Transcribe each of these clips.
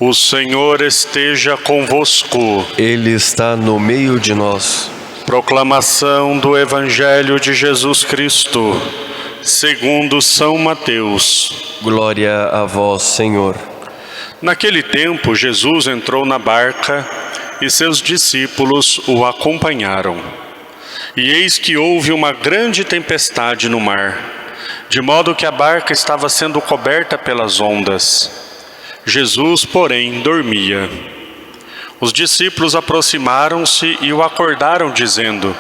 O Senhor esteja convosco. Ele está no meio de nós. Proclamação do Evangelho de Jesus Cristo, segundo São Mateus. Glória a vós, Senhor. Naquele tempo, Jesus entrou na barca e seus discípulos o acompanharam. E eis que houve uma grande tempestade no mar, de modo que a barca estava sendo coberta pelas ondas. Jesus, porém, dormia. Os discípulos aproximaram-se e o acordaram, dizendo: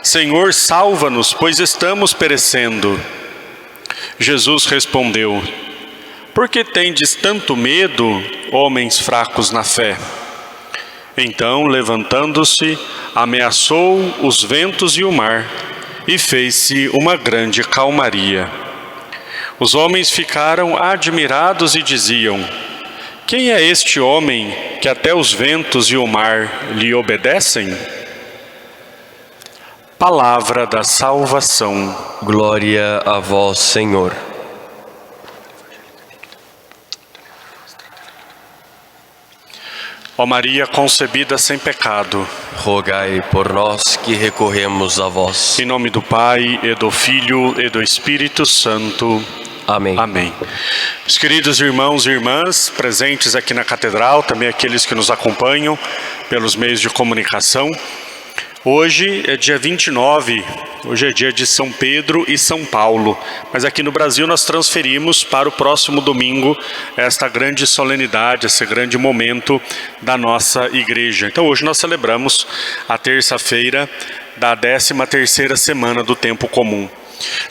Senhor, salva-nos, pois estamos perecendo. Jesus respondeu: Por que tendes tanto medo, homens fracos na fé? Então, levantando-se, ameaçou os ventos e o mar, e fez-se uma grande calmaria. Os homens ficaram admirados e diziam: Quem é este homem que até os ventos e o mar lhe obedecem? Palavra da salvação. Glória a vós, Senhor. Ó Maria concebida sem pecado, Rogai por nós que recorremos a vós. em nome do Pai, e do Filho, e do Espírito Santo. Amém. Amém. Meus queridos irmãos e irmãs presentes aqui na Catedral, também aqueles que nos acompanham pelos meios de comunicação, hoje é dia 29, hoje é dia de São Pedro e São Paulo, mas aqui no Brasil nós transferimos para o próximo domingo esta grande solenidade, esse grande momento da nossa igreja. Então hoje nós celebramos a terça-feira da 13ª semana do tempo comum.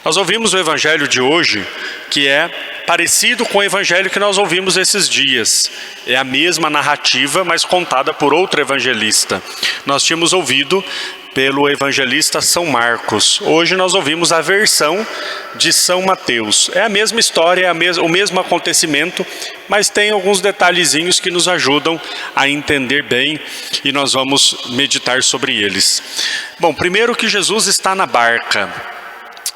Nós ouvimos o evangelho de hoje, que é parecido com o evangelho que nós ouvimos esses dias. É a mesma narrativa, mas contada por outro evangelista. Nós tínhamos ouvido pelo evangelista São Marcos. Hoje nós ouvimos a versão de São Mateus. É a mesma história, o mesmo acontecimento, mas tem alguns detalhezinhos que nos ajudam a entender bem e nós vamos meditar sobre eles. Bom, primeiro que Jesus está na barca.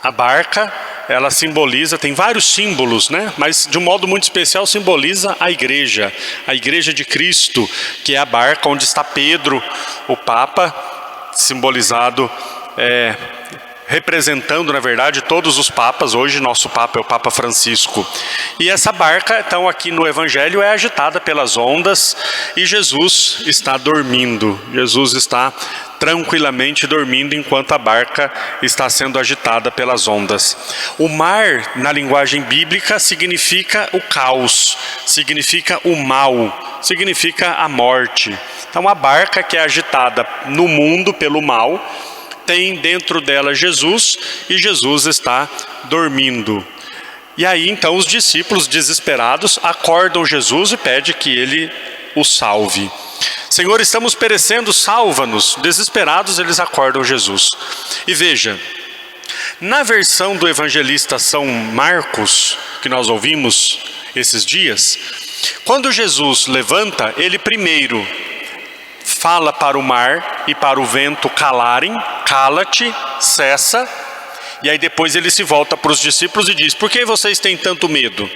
A barca, ela simboliza, tem vários símbolos, né? Mas de um modo muito especial simboliza a igreja de Cristo, que é a barca onde está Pedro, o Papa, simbolizado, representando, na verdade, todos os papas. Hoje nosso Papa é o Papa Francisco. E essa barca, então, aqui no Evangelho, é agitada pelas ondas e Jesus está dormindo. Jesus está tranquilamente dormindo enquanto a barca está sendo agitada pelas ondas. O mar, na linguagem bíblica, significa o caos, significa o mal, significa a morte. Então a barca que é agitada no mundo pelo mal, tem dentro dela Jesus e Jesus está dormindo. E aí então os discípulos desesperados acordam Jesus e pedem que ele o salve. Senhor, estamos perecendo, salva-nos. Desesperados eles acordam Jesus. E veja, na versão do evangelista São Marcos, que nós ouvimos esses dias, quando Jesus levanta, ele primeiro fala para o mar e para o vento calarem, cala-te, cessa, e aí depois ele se volta para os discípulos e diz: por que vocês têm tanto medo?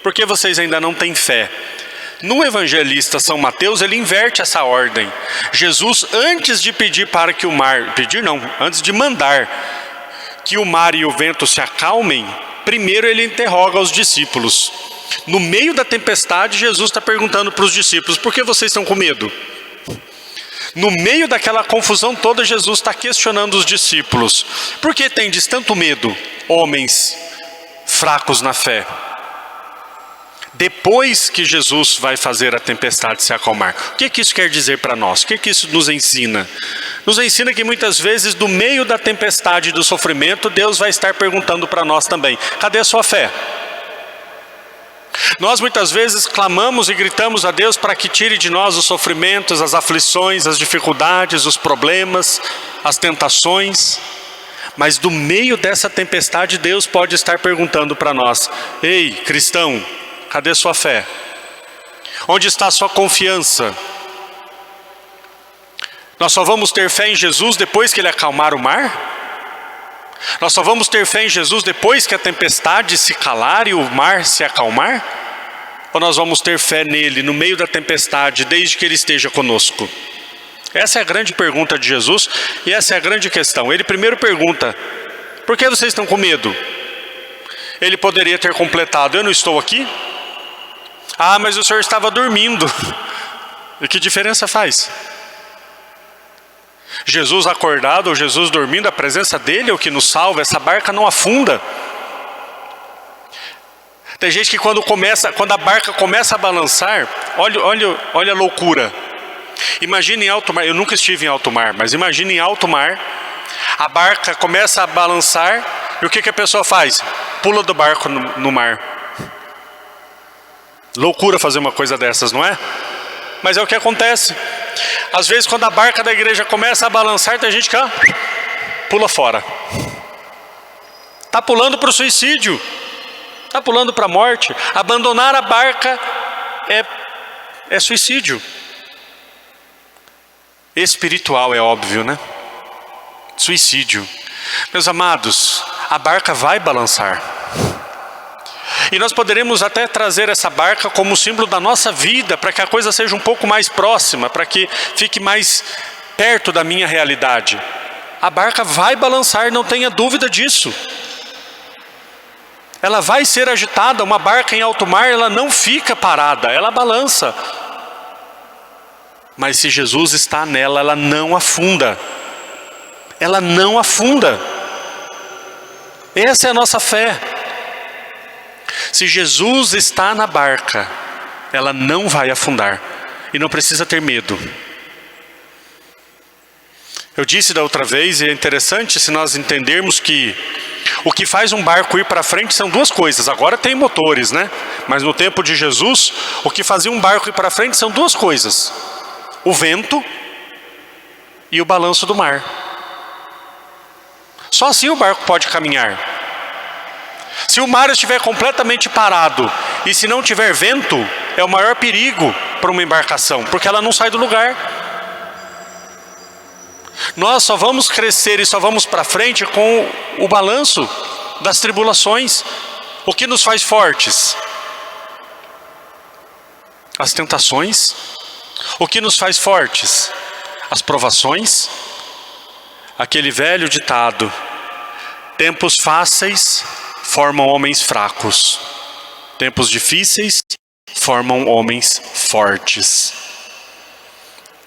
Por que vocês ainda não têm fé? No evangelista São Mateus, ele inverte essa ordem. Jesus, antes de pedir para que o mar, antes de mandar que o mar e o vento se acalmem, primeiro ele interroga os discípulos. No meio da tempestade, Jesus está perguntando para os discípulos: por que vocês estão com medo? No meio daquela confusão toda, Jesus está questionando os discípulos: por que tendes tanto medo, homens fracos na fé? Depois que Jesus vai fazer a tempestade se acalmar, o que isso quer dizer para nós? O que isso nos ensina? Nos ensina que muitas vezes, do meio da tempestade e do sofrimento, Deus vai estar perguntando para nós também: cadê a sua fé? Nós muitas vezes clamamos e gritamos a Deus para que tire de nós os sofrimentos, as aflições, as dificuldades, os problemas, as tentações. Mas do meio dessa tempestade, Deus pode estar perguntando para nós: ei, cristão, cadê sua fé? Onde está a sua confiança? Nós só vamos ter fé em Jesus depois que ele acalmar o mar? Nós só vamos ter fé em Jesus depois que a tempestade se calar e o mar se acalmar? ou nós vamos ter fé nele no meio da tempestade, desde que ele esteja conosco? Essa é a grande pergunta de Jesus e essa é a grande questão. Ele primeiro pergunta: por que vocês estão com medo? Ele poderia ter completado: eu não estou aqui? Ah, mas o senhor estava dormindo. E que diferença faz? Jesus acordado ou Jesus dormindo, a presença dele é o que nos salva. Essa barca não afunda. Tem gente que quando a barca começa a balançar, olha a loucura. Imagine em alto mar, eu nunca estive em alto mar, mas imagine em alto mar, a barca começa a balançar, e o que a pessoa faz? Pula do barco no mar. Loucura fazer uma coisa dessas, não é? Mas é o que acontece. Às vezes quando a barca da igreja começa a balançar, tem gente que pula fora. Está pulando para o suicídio. Está pulando para a morte. Abandonar a barca é suicídio. Espiritual, é óbvio, né? Suicídio. Meus amados, a barca vai balançar. E nós poderemos até trazer essa barca como símbolo da nossa vida, para que a coisa seja um pouco mais próxima, para que fique mais perto da minha realidade. A barca vai balançar, não tenha dúvida disso. Ela vai ser agitada. Uma barca em alto mar, ela não fica parada, ela balança. Mas se Jesus está nela, ela não afunda. Ela não afunda. Essa é a nossa fé. Se Jesus está na barca, ela não vai afundar. E não precisa ter medo. Eu disse da outra vez, e é interessante se nós entendermos que o que faz um barco ir para frente são duas coisas. Agora tem motores, né? Mas no tempo de Jesus, o que fazia um barco ir para frente são duas coisas: o vento e o balanço do mar. Só assim o barco pode caminhar. Se o mar estiver completamente parado e se não tiver vento, é o maior perigo para uma embarcação, porque ela não sai do lugar. Nós só vamos crescer e só vamos para frente com o balanço das tribulações. O que nos faz fortes? As tentações. O que nos faz fortes? As provações. Aquele velho ditado: tempos fáceis formam homens fracos, tempos difíceis formam homens fortes.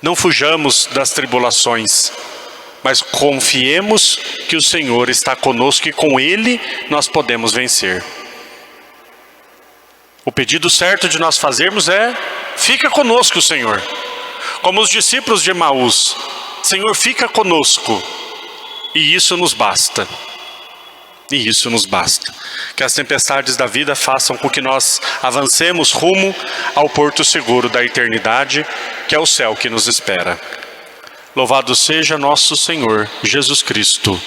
Não fujamos das tribulações, mas confiemos que o Senhor está conosco e com Ele nós podemos vencer. O pedido certo de nós fazermos é: fica conosco, Senhor. Como os discípulos de Emaús: Senhor, fica conosco. E isso nos basta. E isso nos basta. Que as tempestades da vida façam com que nós avancemos rumo ao porto seguro da eternidade, que é o céu que nos espera. Louvado seja nosso Senhor Jesus Cristo.